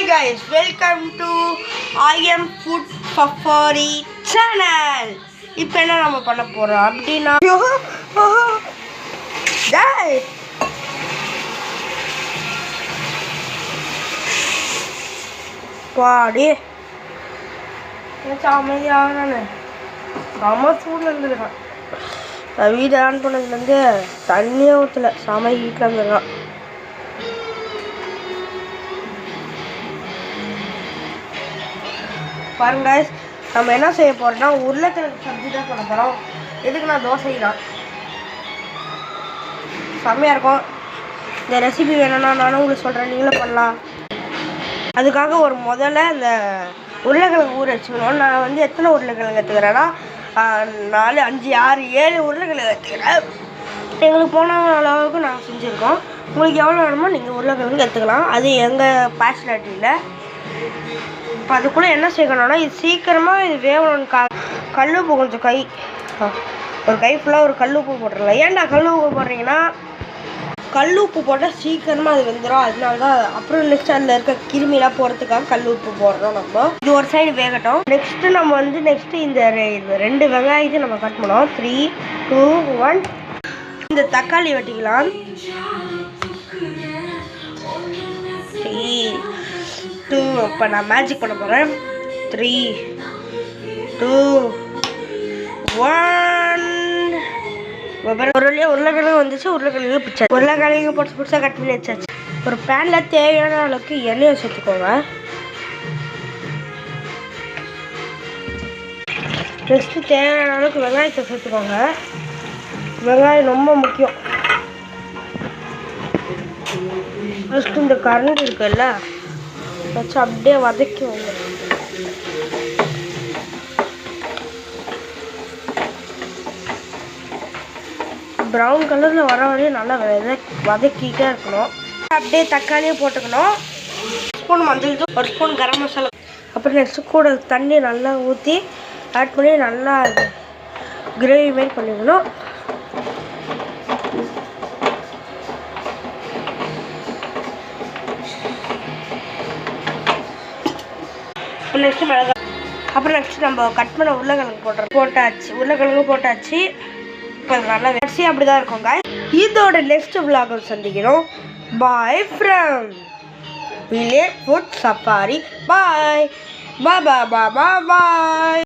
guys, welcome to IM Food Safari channel. இப்போ என்ன நம்ம பண்ண போறோம் அப்படினா guys பாடி அமைதியாகறானே செம சூடில் இருந்துருக்கான். வீடு ஆன் பண்ணதுலேருந்து தண்ணியே ஊற்றல, செம ஹீட்டில் இருந்துருக்கான். பாருங்க guys, நம்ம என்ன செய்ய போறோம்னா உருளைக்கிழங்கு சப்ஜி தான் பண்ண போகிறோம். எதுக்கு நான் தோசை தான் செம்மையாக இருக்கும். இந்த ரெசிபி வேணும்னா நானும் உங்களுக்கு சொல்கிறேன், நீங்களும் பண்ணலாம். அதுக்காக ஒரு முதல்ல இந்த உருளைக்கிழங்கு ஊற வச்சுக்கணும். நான் வந்து எத்தனை உருளைக்கிழங்கு எடுத்துக்கிறேன்னா 4, 5, 6, 7 உருளைக்கிழங்கு எடுத்துக்கிறேன். எங்களுக்கு போன அளவுக்கு நாங்கள் செஞ்சுருக்கோம். உங்களுக்கு எவ்வளோ வேணுமோ நீங்கள் உருளைக்கிழங்கு எடுத்துக்கலாம். அது எங்கள் பேச்சுலட்டியில். இப்போ அதுக்குள்ளே என்ன சேர்க்கணும்னா இது சீக்கிரமாக இது வேகணும்னு கல் உப்பு கொஞ்சம் ஒரு கை ஃபுல்லாக ஒரு கல் உப்பு போட்டுருலாம். ஏன்டா கல் உப்பு போடுறீங்கன்னா கல் உப்பு போட்டால் சீக்கிரமாக அது வெந்துடும். அதனால தான். அப்புறம் நெக்ஸ்ட் அதில் இருக்க கிருமிலாம் போகிறதுக்காக கல் உப்பு போடுறோம். நம்ம இது ஒரு சைடு வேகட்டும். நெக்ஸ்ட்டு நம்ம வந்து இந்த 2 வெங்காயத்தை நம்ம கட் பண்ணுவோம். 3, 2, 1. இந்த தக்காளி வெட்டிக்கலாம். 3, 2. இப்போ நான் மேஜிக் பண்ண போகிறேன். 3, 2, 1. ஒரு வழியாக உருளைக்கிழங்கு வந்துச்சு. உருளைக்கிழங்கு பிடிச்சாச்சு. உருளைக்கிழங்கு புதுசாக கட் பண்ணி வச்சாச்சு. ஒரு பேனில் தேவையான அளவுக்கு எண்ணெயை சேர்த்துக்கோங்க. நெக்ஸ்ட்டு தேவையான அளவுக்கு வெங்காயத்தை சேர்த்துக்கோங்க. வெங்காயம் ரொம்ப முக்கியம். ஃபஸ்ட்டு இந்த கரண்ட் இருக்குல்ல வச்சு அப்படியே வதக்கி வந்து ப்ரௌன் கலரில் வர வரையும் நல்லா வதக்கிட்டே இருக்கணும். அப்படியே தக்காளியும் போட்டுக்கணும். 1 ஸ்பூன் மஞ்சள் தூள், 1 ஸ்பூன் கரம் மசாலா. அப்புறம் நெக்ஸ்ட்டு கூட தண்ணி நல்லா ஊற்றி ஆட் பண்ணி நல்லா கிரேவி மாதிரி பண்ணிக்கணும். நெக்ஸ்ட்டு மிளகாய். அப்புறம் நெக்ஸ்ட்டு நம்ம கட் பண்ண உருளைக்கிழங்கு போட்டாச்சு. இப்போ நல்லா வச்சு அப்படி தான் இருக்கும் guys. இதோட நெக்ஸ்ட் vlog சந்திக்கிறோம். Bye from Village Food Safari. Bye. Bye.